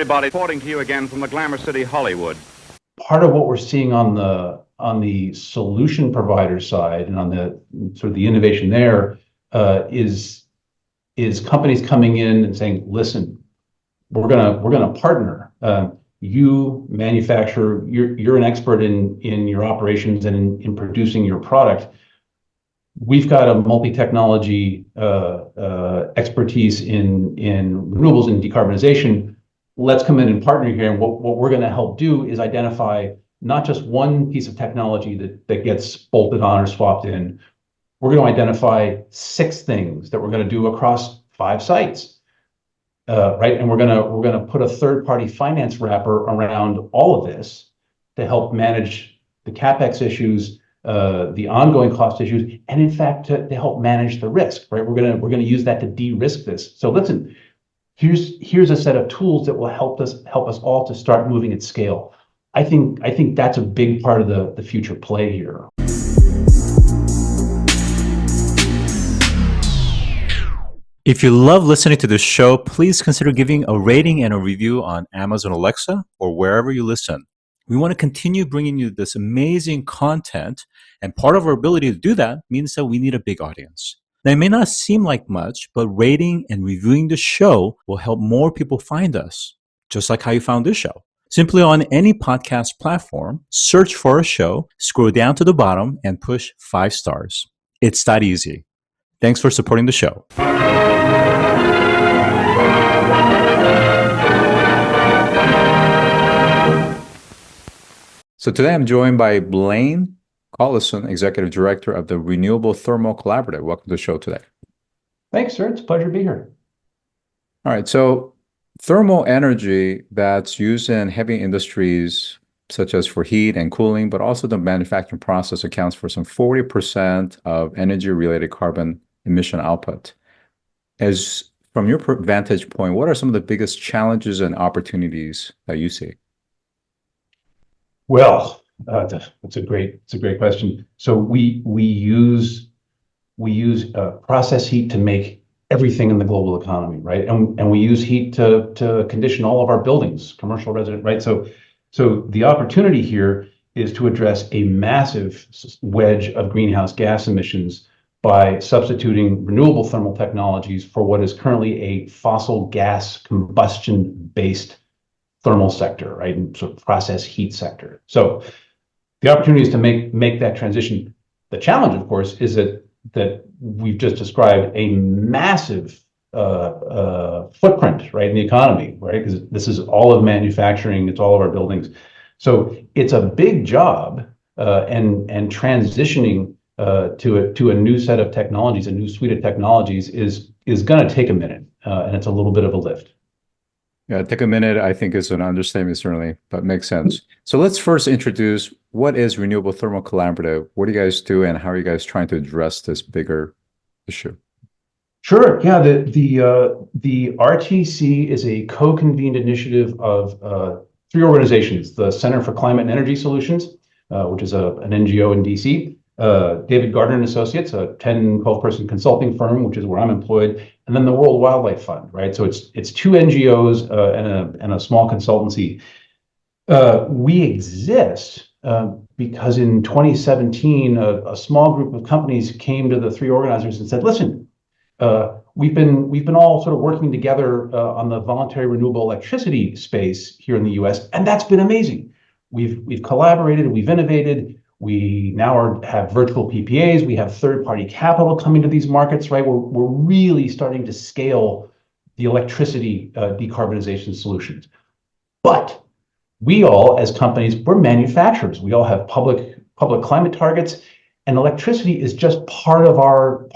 everybody. Reporting to you again from the Glamour City, Hollywood. Part of what we're seeing on the solution provider side and on the sort of the innovation there is companies coming in and saying, listen, we're gonna partner. You manufacturer, you're an expert in your operations and in producing your product. We've got a multi-technology expertise in renewables and decarbonization. Let's come in and partner here. And what we're going to help do is identify not just one piece of technology that gets bolted on or swapped in. We're going to identify 6 things that we're going to do across 5 sites, right? And we're going to put a third-party finance wrapper around all of this to help manage the CapEx issues, the ongoing cost issues, and in fact to help manage the risk, right? We're going to use that to de-risk this. So listen, here's a set of tools that will help us all to start moving at scale. I think that's a big part of the future play here. If you love listening to this show, please consider giving a rating and a review on Amazon Alexa or wherever you listen. We want to continue bringing you this amazing content, and part of our ability to do that means that we need a big audience. Now, it may not seem like much, but rating and reviewing the show will help more people find us, just like how you found this show. Simply on any podcast platform, search for a show, scroll down to the bottom, and push 5 stars. It's that easy. Thanks for supporting the show. So today I'm joined by Blaine Collison, Executive Director of the Renewable Thermal Collaborative. Welcome to the show today. Thanks, sir. It's a pleasure to be here. All right. So thermal energy that's used in heavy industries, such as for heat and cooling, but also the manufacturing process accounts for some 40% of energy-related carbon emission output. As from your vantage point, what are some of the biggest challenges and opportunities that you see? Well, that's a great question. So we use process heat to make everything in the global economy, right? And we use heat to condition all of our buildings, commercial, resident, right? So the opportunity here is to address a massive wedge of greenhouse gas emissions by substituting renewable thermal technologies for what is currently a fossil gas combustion-based thermal sector, right? And sort of process heat sector. So the opportunity is to make that transition. The challenge, of course, is that we've just described a massive footprint, right, in the economy, right? Because this is all of manufacturing, it's all of our buildings. So it's a big job, and transitioning to a new set of technologies, a new suite of technologies is going to take a minute, and it's a little bit of a lift. Yeah, take a minute, I think, is an understatement, certainly, but makes sense. So let's first introduce what is Renewable Thermal Collaborative? What do you guys do, and how are you guys trying to address this bigger issue? Sure. Yeah, the RTC is a co-convened initiative of 3 organizations: the Center for Climate and Energy Solutions, which is an NGO in DC, David Gardiner and Associates, a 12-person consulting firm, which is where I'm employed, and then the World Wildlife Fund, right? So it's 2 NGOs and a small consultancy. We exist because in 2017, a small group of companies came to the 3 organizers and said, listen, we've been all sort of working together on the voluntary renewable electricity space here in the US, and that's been amazing. We've collaborated, we've innovated. We now have virtual PPAs. We have third-party capital coming to these markets, right? We're really starting to scale the electricity decarbonization solutions. But we all, as companies, we're manufacturers. We all have public climate targets, and electricity is just part of our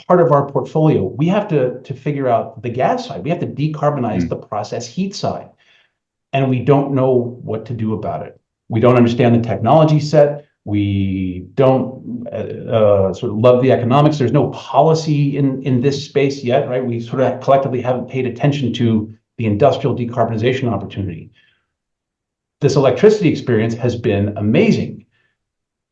portfolio. We have to figure out the gas side. We have to decarbonize the process heat side, and we don't know what to do about it. We don't understand the technology set. We don't sort of love the economics. There's no policy in this space yet, right? We sort of collectively haven't paid attention to the industrial decarbonization opportunity. This electricity experience has been amazing.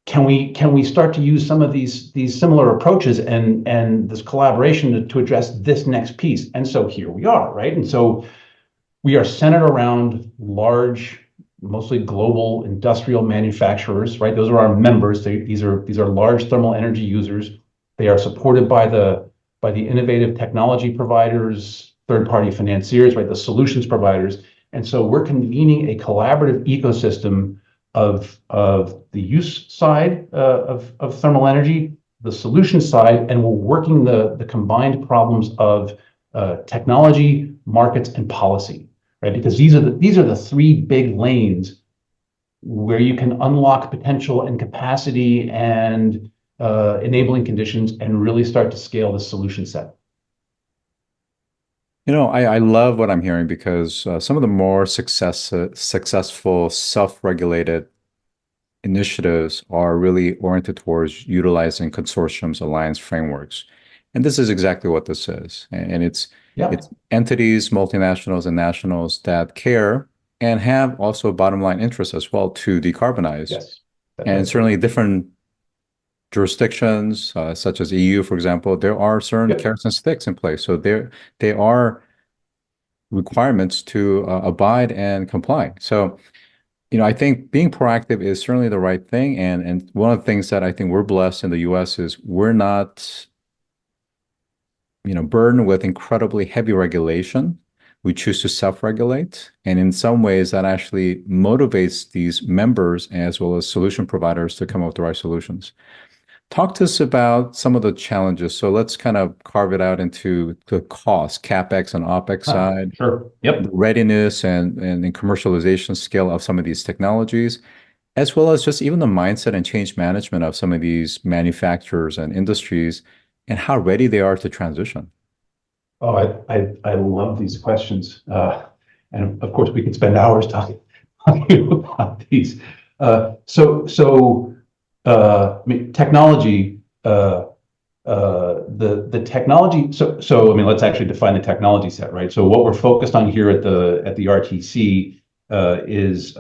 Can we start to use some of these similar approaches and this collaboration to address this next piece? And so here we are, right? And so We are centered around large, mostly global industrial manufacturers, right? Those are our members. These are large thermal energy users. They are supported by the innovative technology providers, third-party financiers, right? The solutions providers. And so we're convening a collaborative ecosystem of the use side of thermal energy, the solution side, and we're working the combined problems of technology, markets, and policy, right? Because these are the three big lanes where you can unlock potential and capacity and enabling conditions and really start to scale the solution set. I love what I'm hearing because some of the more successful self-regulated initiatives are really oriented towards utilizing consortiums, alliance frameworks. And this is exactly what this is. And it's entities, multinationals and nationals that care and have also bottom line interests as well to decarbonize. Yes. And certainly different jurisdictions, such as EU, for example, there are certain carrots and sticks in place. So there are requirements to abide and comply. So, I think being proactive is certainly the right thing. And one of the things that I think we're blessed in the US is we're not, burdened with incredibly heavy regulation. We choose to self-regulate. And in some ways, that actually motivates these members as well as solution providers to come up with the right solutions. Talk to us about some of the challenges. So let's kind of carve it out into the cost, CapEx and OpEx side. Sure. Yep. The readiness and commercialization scale of some of these technologies, as well as just even the mindset and change management of some of these manufacturers and industries and how ready they are to transition. Oh, I love these questions. And of course, we could spend hours talking about these. Technology, the technology. Let's actually define the technology set, right? So what we're focused on here at the RTC is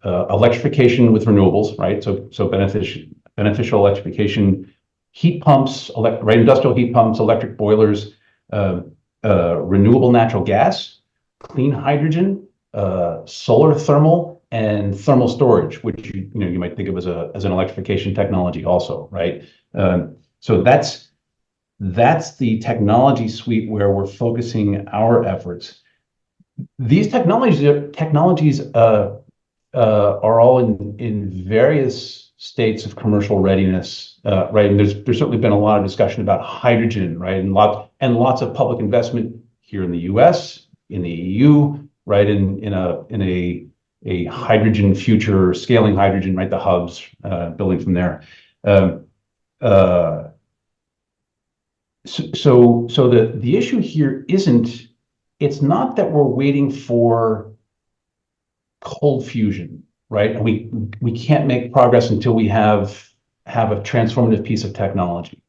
electrification with renewables, right? So beneficial electrification, heat pumps, right? Industrial heat pumps, electric boilers, renewable natural gas, clean hydrogen, solar thermal, and thermal storage, which you might think of as an electrification technology also, right? So that's the technology suite where we're focusing our efforts. These technologies are all in various states of commercial readiness, right? And there's certainly been a lot of discussion about hydrogen, right? And lots of public investment here in the U.S., in the EU, right? In a hydrogen future, scaling hydrogen, right? The hubs, building from there. So the issue here it's not that we're waiting for cold fusion, right? And we can't make progress until we have a transformative piece of technology.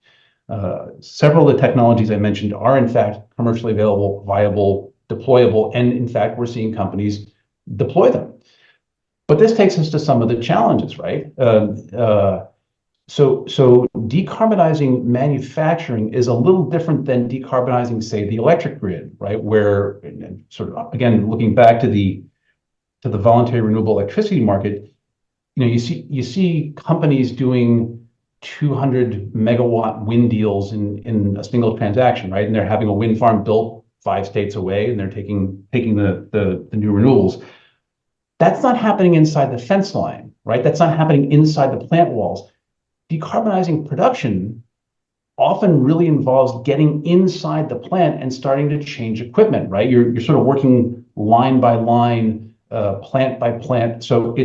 Several of the technologies I mentioned are in fact commercially available, viable, deployable, and in fact we're seeing companies deploy them. But this takes us to some of the challenges, right? So decarbonizing manufacturing is a little different than decarbonizing, say, the electric grid, right? Where, and sort of again looking back to the voluntary renewable electricity market, you see companies doing 200 megawatt wind deals in a single transaction, right? And they're having a wind farm built 5 states away, and they're taking the new renewables. That's not happening inside the fence line, right? That's not happening inside the plant walls. Decarbonizing production often really involves getting inside the plant and starting to change equipment, right? You're sort of working line by line, plant by plant. So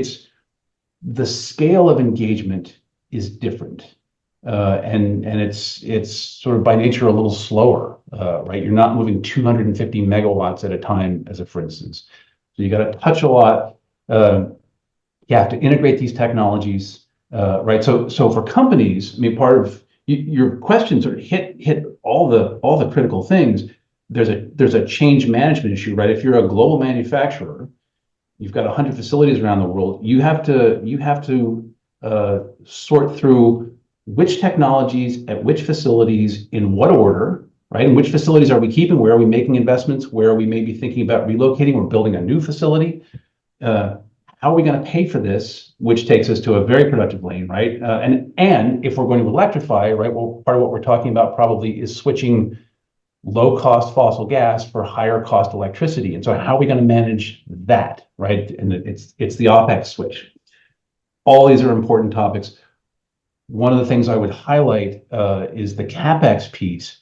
the scale of engagement is different. And it's sort of by nature a little slower, right? You're not moving 250 megawatts at a time, for instance. So you got to touch a lot. You have to integrate these technologies, right? So for companies, part of your question sort of hit all the critical things. There's a change management issue, right? If you're a global manufacturer, you've got 100 facilities around the world. You have to sort through which technologies at which facilities in what order, right? And which facilities are we keeping? Where are we making investments? Where are we maybe thinking about relocating or building a new facility? How are we going to pay for this? Which takes us to a very productive lane, right? And if we're going to electrify, right, well, part of what we're talking about probably is switching low-cost fossil gas for higher-cost electricity. And so how are we going to manage that, right? And it's the OpEx switch. All these are important topics. One of the things I would highlight is the CapEx piece.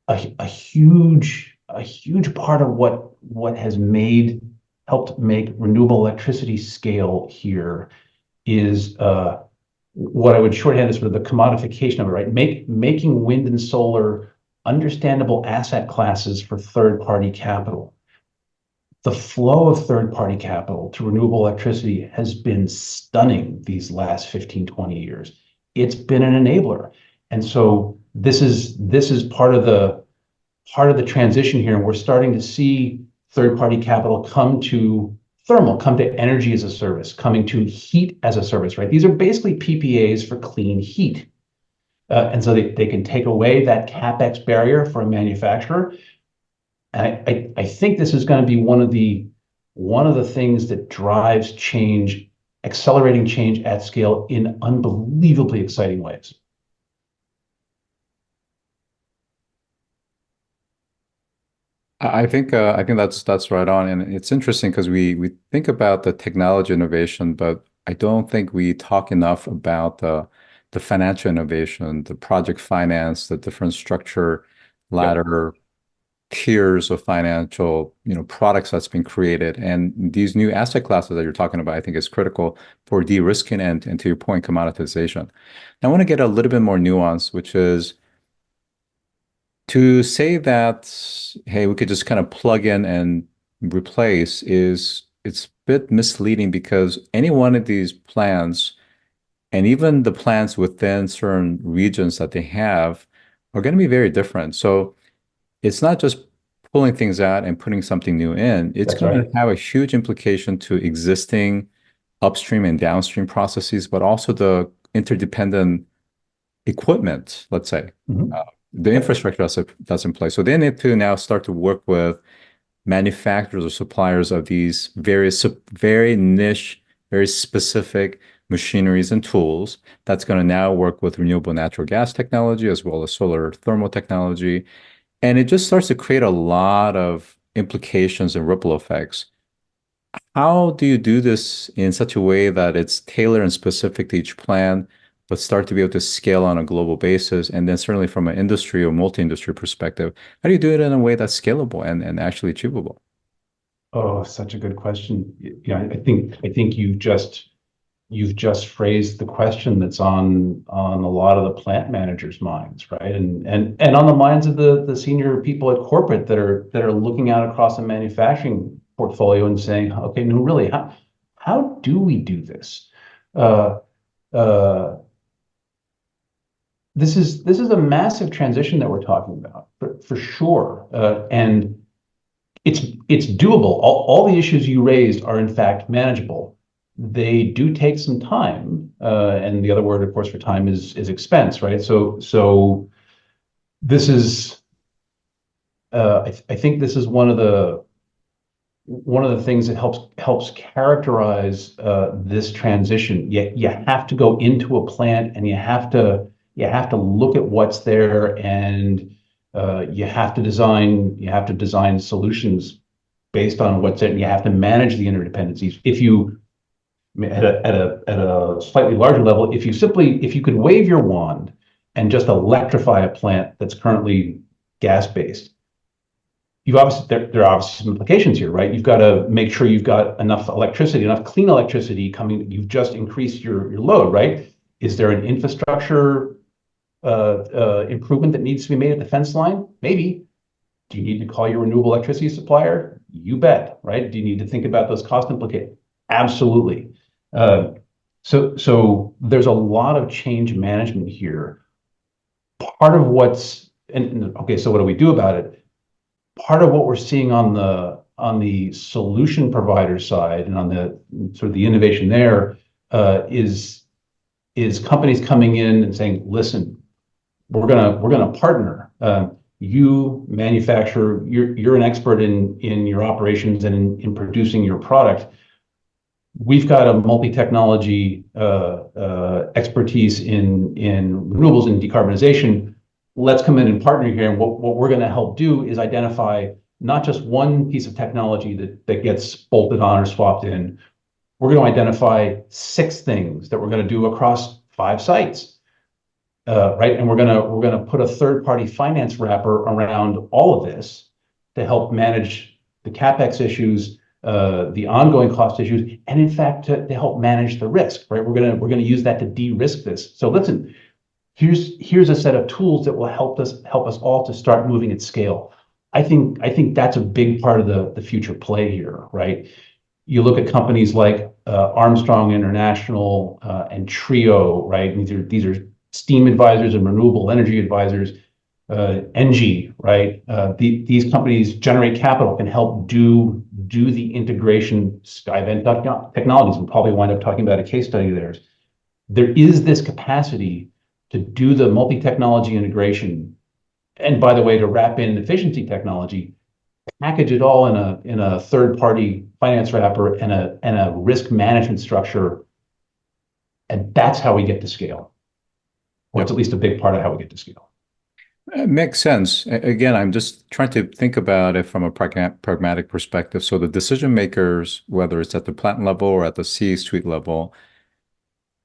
A huge part of what has helped make renewable electricity scale here is what I would shorthand as sort of the commodification of it, right? Making wind and solar understandable asset classes for third-party capital. The flow of third-party capital to renewable electricity has been stunning these last 15, 20 years. It's been an enabler. And so this is part of the transition here. And we're starting to see third-party capital come to thermal, come to energy as a service, coming to heat as a service, right? These are basically PPAs for clean heat. And so they can take away that CapEx barrier for a manufacturer. And I think this is going to be one of the things that drives change, accelerating change at scale in unbelievably exciting ways. I think that's right on, and it's interesting because we think about the technology innovation, but I don't think we talk enough about the financial innovation, the project finance, the different structure ladder tiers of financial products that's been created, and these new asset classes that you're talking about, I think is critical for de-risking and to your point, commoditization. Now, I want to get a little bit more nuance, which is to say that, hey, we could just kind of plug in and replace it's a bit misleading because any one of these plants and even the plants within certain regions that they have are going to be very different. So it's not just pulling things out and putting something new in. It's going to have a huge implication to existing upstream and downstream processes, but also the interdependent equipment, let's say, the infrastructure that's in place. So they need to now start to work with manufacturers or suppliers of these various very niche, very specific machineries and tools that's going to now work with renewable natural gas technology as well as solar thermal technology. And it just starts to create a lot of implications and ripple effects. How do you do this in such a way that it's tailored and specific to each plan, but start to be able to scale on a global basis? And then certainly from an industry or multi-industry perspective, how do you do it in a way that's scalable and actually achievable? Oh, such a good question. I think you've just phrased the question that's on a lot of the plant managers' minds, right? And on the minds of the senior people at corporate that are looking out across the manufacturing portfolio and saying, okay, no, really, how do we do this? This is a massive transition that we're talking about for sure, and it's doable. All the issues you raised are in fact manageable. They do take some time, and the other word, of course, for time is expense, right? So this is, I think this is one of the things that helps characterize this transition. You have to go into a plant and you have to look at what's there, and you have to design solutions based on what's there, and you have to manage the interdependencies. If you at a slightly larger level, if you could wave your wand and just electrify a plant that's currently gas-based, there are obviously some implications here, right? You've got to make sure you've got enough electricity, enough clean electricity coming. You've just increased your load, right? Is there an infrastructure improvement that needs to be made at the fence line? Maybe. Do you need to call your renewable electricity supplier? You bet, right? Do you need to think about those cost implications? Absolutely. So there's a lot of change management here. Part of so what do we do about it? Part of what we're seeing on the solution provider side and on the sort of the innovation there is companies coming in and saying, listen, we're gonna partner. You manufacturer, you're an expert in your operations and in producing your product. We've got a multi-technology expertise in renewables and decarbonization. Let's come in and partner here. And what we're going to help do is identify not just one piece of technology that gets bolted on or swapped in. We're going to identify 6 things that we're going to do across 5 sites, right? And we're going to put a third-party finance wrapper around all of this to help manage the CapEx issues, the ongoing cost issues, and in fact to help manage the risk, right? We're gonna use that to de-risk this. So listen, here's a set of tools that will help us all to start moving at scale. I think that's a big part of the future play here, right? You look at companies like Armstrong International and Trio, right? These are steam advisors and renewable energy advisors. Engie, right? These companies generate capital, can help do the integration. Skyvent Technologies, we'll probably wind up talking about a case study of theirs. There is this capacity to do the multi-technology integration, and by the way, to wrap in efficiency technology, package it all in a third-party finance wrapper and a risk management structure, and that's how we get to scale. Or it's at least a big part of how we get to scale. It makes sense. Again, I'm just trying to think about it from a pragmatic perspective. So the decision makers, whether it's at the plant level or at the C-suite level,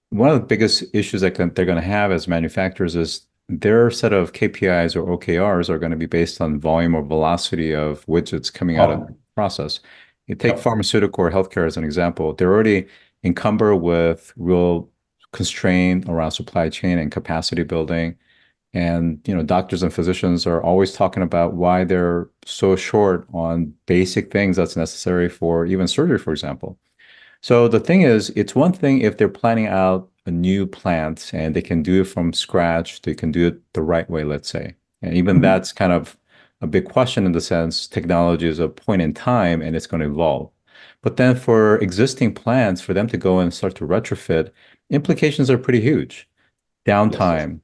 one of the biggest issues that they're going to have as manufacturers is their set of KPIs or OKRs are going to be based on volume or velocity of widgets coming out of the process. You take pharmaceutical or healthcare as an example. They're already encumbered with real constraint around supply chain and capacity building. And, doctors and physicians are always talking about why they're so short on basic things that's necessary for even surgery, for example. So the thing is, it's one thing if they're planning out a new plant and they can do it from scratch, they can do it the right way, let's say. And even that's kind of a big question in the sense technology is a point in time and it's going to evolve. But then for existing plants, for them to go and start to retrofit, implications are pretty huge. Downtime. Yes.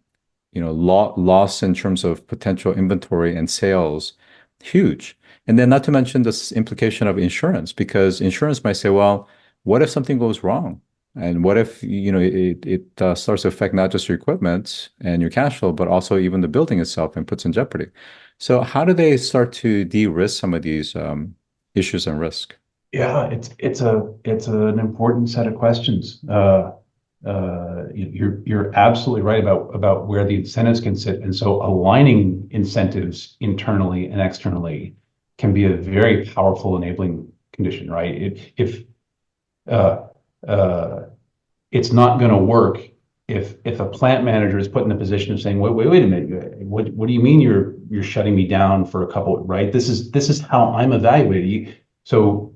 Loss in terms of potential inventory and sales, huge. And then not to mention this implication of insurance, because insurance might say, well, what if something goes wrong? And what if, it starts to affect not just your equipment and your cash flow, but also even the building itself and puts in jeopardy. So how do they start to de-risk some of these issues and risk? Yeah, it's an important set of questions. You're absolutely right about where the incentives can sit, and so aligning incentives internally and externally can be a very powerful enabling condition, right? If it's not going to work if a plant manager is put in the position of saying, wait a minute, what do you mean you're shutting me down for a couple, right? This is how I'm evaluating. So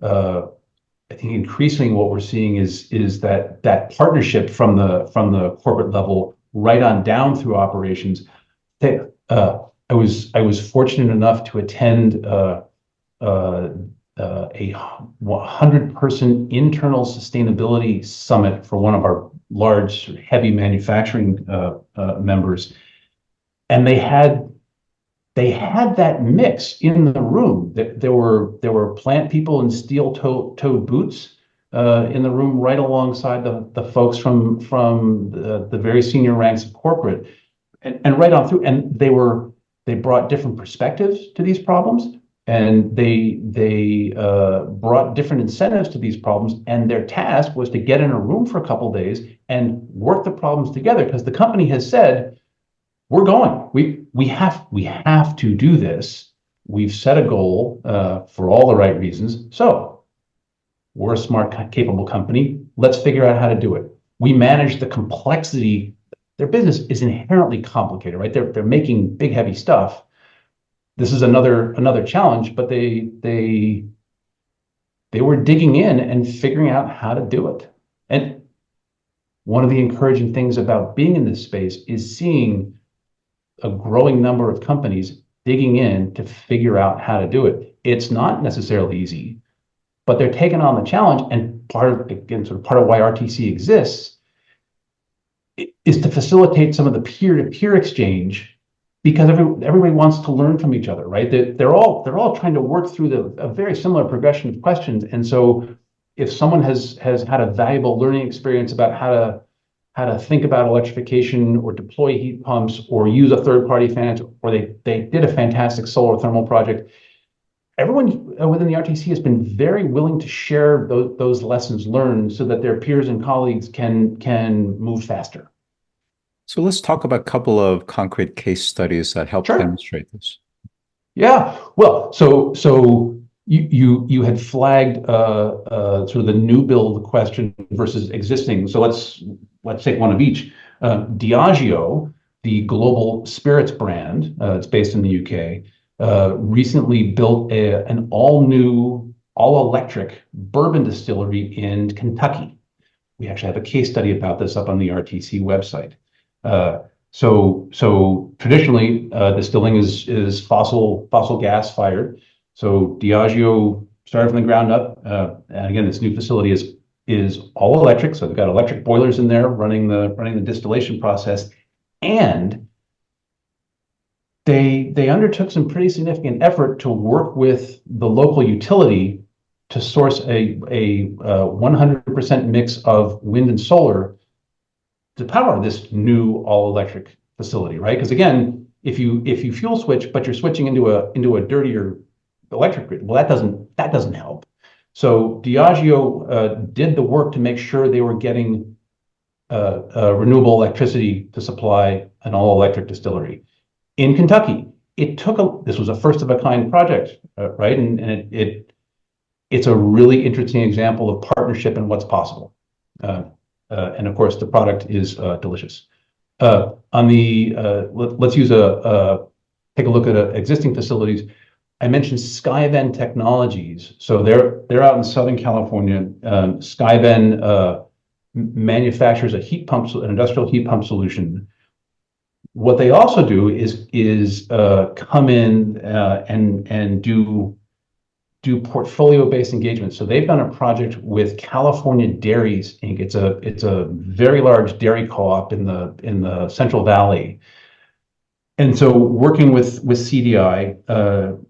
I think increasingly what we're seeing is that partnership from the corporate level right on down through operations. I was fortunate enough to attend a 100-person internal sustainability summit for one of our large heavy manufacturing members, and they had that mix in the room. There were plant people in steel-toed boots in the room, right alongside the folks from the very senior ranks of corporate, and right on through. And they brought different perspectives to these problems, and they brought different incentives to these problems. And their task was to get in a room for a couple of days and work the problems together, because the company has said, we're going. We have to do this. We've set a goal for all the right reasons. So we're a smart, capable company. Let's figure out how to do it. We manage the complexity. Their business is inherently complicated, right? They're making big, heavy stuff. This is another challenge, but they were digging in and figuring out how to do it. And one of the encouraging things about being in this space is seeing a growing number of companies digging in to figure out how to do it. It's not necessarily easy, but they're taking on the challenge. And part of why RTC exists is to facilitate some of the peer-to-peer exchange, because everybody wants to learn from each other, right? They're all trying to work through a very similar progression of questions. And so if someone has had a valuable learning experience about how to think about electrification or deploy heat pumps or use a third-party finance, or they did a fantastic solar thermal project, everyone within the RTC has been very willing to share those lessons learned so that their peers and colleagues can move faster. So let's talk about a couple of concrete case studies that help Sure. demonstrate this. Yeah, well, so you had flagged sort of the new build question versus existing. So let's take one of each. Diageo, the global spirits brand, it's based in the UK, recently built an all-new, all-electric bourbon distillery in Kentucky. We actually have a case study about this up on the RTC website. So traditionally, distilling is fossil gas fired. So Diageo started from the ground up, and again, this new facility is all electric. So they've got electric boilers in there running the distillation process, and they undertook some pretty significant effort to work with the local utility to source a 100% mix of wind and solar to power this new all-electric facility, right? Because again, if you fuel switch, but you're switching into a dirtier electric grid, well, that doesn't help. So Diageo did the work to make sure they were getting renewable electricity to supply an all-electric distillery in Kentucky. This was a first of a kind project, right? And it's a really interesting example of partnership and what's possible. And of course, the product is delicious. Let's take a look at existing facilities. I mentioned Skyven Technologies. So they're out in Southern California. Skyven manufactures an industrial heat pump solution. What they also do is come in and do portfolio-based engagement. So they've done a project with California Dairies Inc. It's a very large dairy co-op in the Central Valley. And so working with CDI,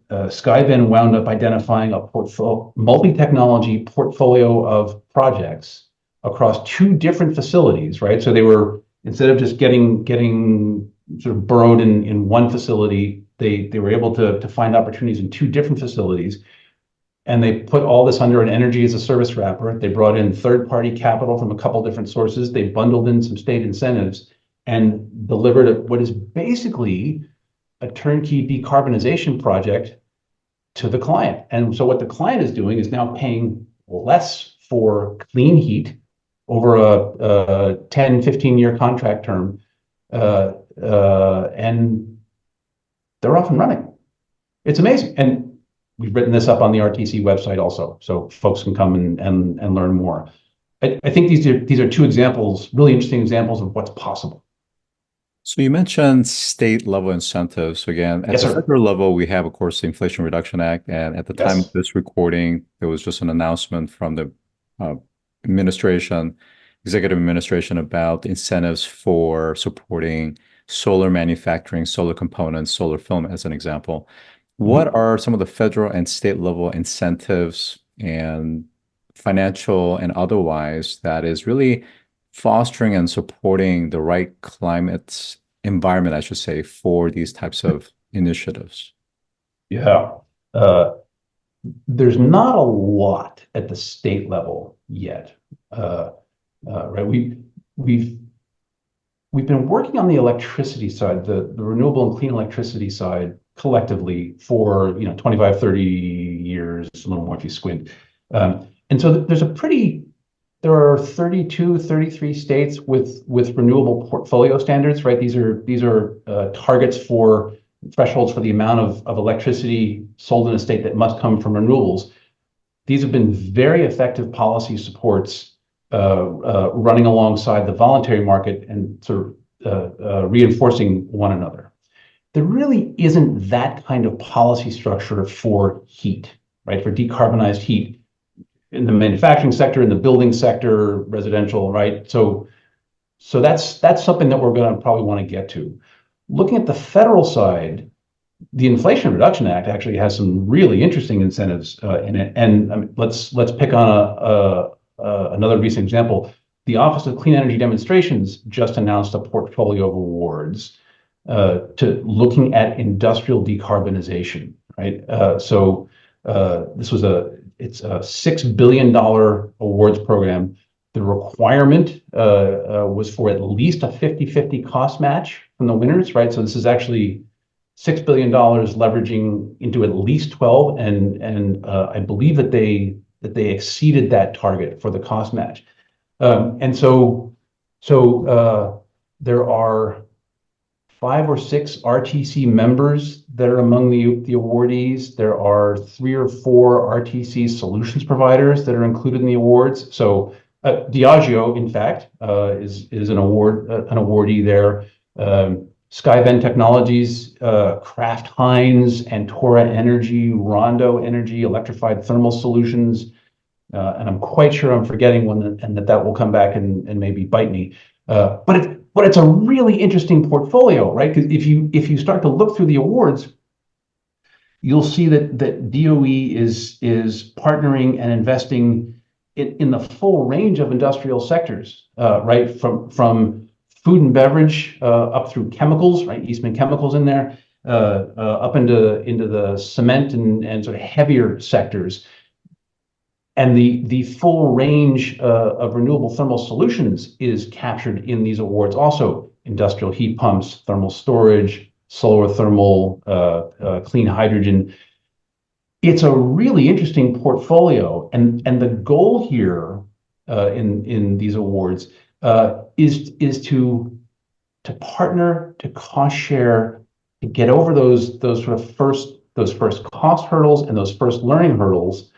Skyven wound up identifying a multi-technology portfolio of projects across 2 different facilities, right? So they were, instead of just getting sort of burrowed in one facility, they were able to find opportunities in 2 different facilities. And they put all this under an energy as a service wrapper. They brought in third-party capital from a couple different sources. They bundled in some state incentives and delivered what is basically a turnkey decarbonization project to the client. And so what the client is doing is now paying less for clean heat over a 10, 15-year contract term, and they're off and running. It's amazing. And we've written this up on the RTC website also, so folks can come and learn more. I think these are 2 examples, really interesting examples of what's possible. So you mentioned state level incentives. Again, at the federal level, we have, of course, the Inflation Reduction Act. And at the time of this recording, there was just an announcement from the executive administration about incentives for supporting solar manufacturing, solar components, solar film, as an example. What are some of the federal and state level incentives and financial and otherwise that is really fostering and supporting the right climate environment, I should say, for these types of initiatives? Yeah. There's not a lot at the state level yet. Right. We've been working on the electricity side, the renewable and clean electricity side collectively for 25, 30 years, a little more if you squint. And so there are 32, 33 states with renewable portfolio standards, right? These are targets for thresholds for the amount of electricity sold in a state that must come from renewables. These have been very effective policy supports running alongside the voluntary market and sort of reinforcing one another. There really isn't that kind of policy structure for heat, right? For decarbonized heat in the manufacturing sector, in the building sector, residential, right? So So that's something that we're going to probably want to get to. Looking at the federal side, the Inflation Reduction Act actually has some really interesting incentives in it. And let's pick on another recent example. The Office of Clean Energy Demonstrations just announced a portfolio of awards to looking at industrial decarbonization, right? This was it's a $6 billion awards program. The requirement was for at least a 50-50 cost match from the winners, right? So this is actually $6 billion leveraging into at least 12, and I believe that they exceeded that target for the cost match. There are 5 or 6 RTC members that are among the awardees. There are 3 or 4 RTC solutions providers that are included in the awards. So Diageo, in fact, is an awardee there. Skyvent Technologies, Kraft Heinz, Antora Energy, Rondo Energy, Electrified Thermal Solutions, and I'm quite sure I'm forgetting one, and that will come back and maybe bite me. But it's a really interesting portfolio, right? Because if you start to look through the awards, you'll see that DOE is partnering and investing in the full range of industrial sectors, right? From food and beverage up through chemicals, right? Eastman Chemicals in there, up into the cement and sort of heavier sectors. And the full range of renewable thermal solutions is captured in these awards also. Industrial heat pumps, thermal storage, solar thermal, clean hydrogen. It's a really interesting portfolio. And the goal here in these awards is to partner, to cost share, to get over those first cost hurdles and those first learning hurdles,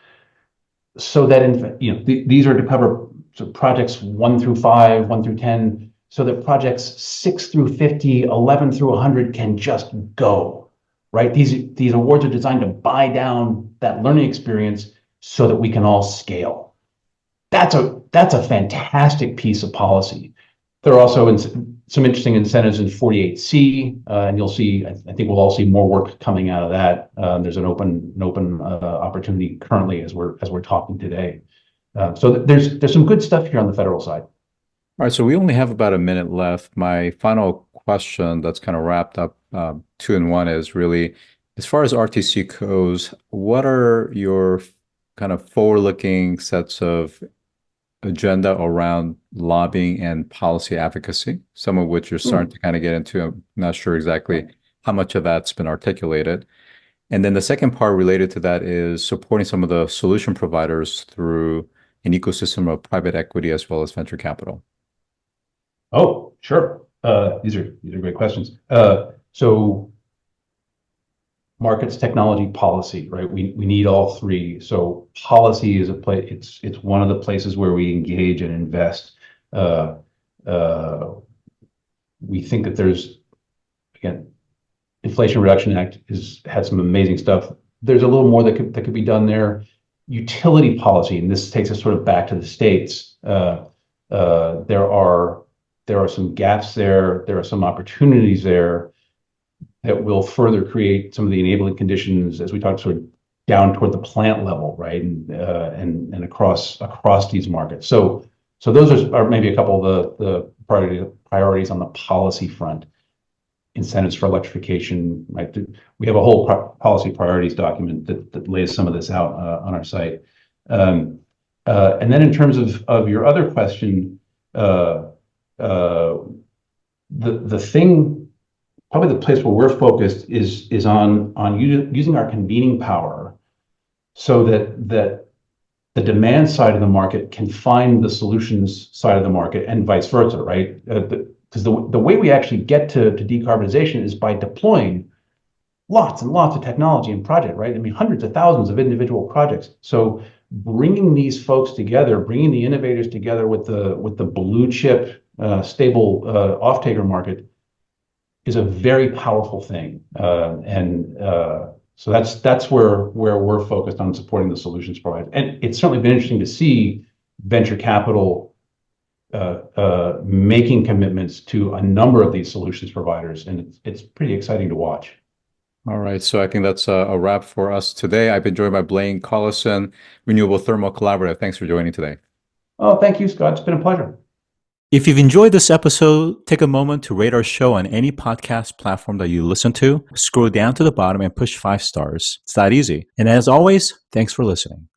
so that these are to cover projects 1 through 5, 1 through 10, so that projects 6 through 50, 11 through 100 can just go, right? These awards are designed to buy down that learning experience so that we can all scale. That's a fantastic piece of policy. There are also some interesting incentives in 48C, and you'll see. I think we'll all see more work coming out of that. There's an open opportunity currently as we're talking today. So there's some good stuff here on the federal side. All right, so we only have about a minute left. My final question that's kind of wrapped up 2 in 1 is really, as far as RTC goes, what are your kind of forward-looking sets of agenda around lobbying and policy advocacy, some of which you're starting to kind of get into? I'm not sure exactly how much of that's been articulated. And then the second part related to that is supporting some of the solution providers through an ecosystem of private equity as well as venture capital. Oh, sure. These are great questions. So markets, technology, policy, right? We need all three. So policy is a place. It's one of the places where we engage and invest. We think that there's, again, Inflation Reduction Act had some amazing stuff. There's a little more that could be done there. Utility policy, and this takes us sort of back to the states. There are some gaps there. There are some opportunities there that will further create some of the enabling conditions as we talk sort of down toward the plant level, right, and across these markets. So those are maybe a couple of the priorities on the policy front. Incentives for electrification, right? We have a whole policy priorities document that lays some of this out on our site. And then in terms of your other question, the thing, probably the place where we're focused is on using our convening power so that the demand side of the market can find the solutions side of the market and vice versa, right? Because the way we actually get to decarbonization is by deploying lots and lots of technology and project, right? I mean, hundreds of thousands of individual projects. So bringing these folks together, bringing the innovators together with the blue chip stable off-taker market is a very powerful thing. So that's where we're focused on supporting the solutions provided. And it's certainly been interesting to see venture capital making commitments to a number of these solutions providers, and it's pretty exciting to watch. All right, so I think that's a wrap for us today. I've been joined by Blaine Collison, Renewable Thermal Collaborative. Thanks for joining today. Oh, thank you, Scott. It's been a pleasure. If you've enjoyed this episode, take a moment to rate our show on any podcast platform that you listen to. Scroll down to the bottom and push 5 stars. It's that easy. And as always, thanks for listening.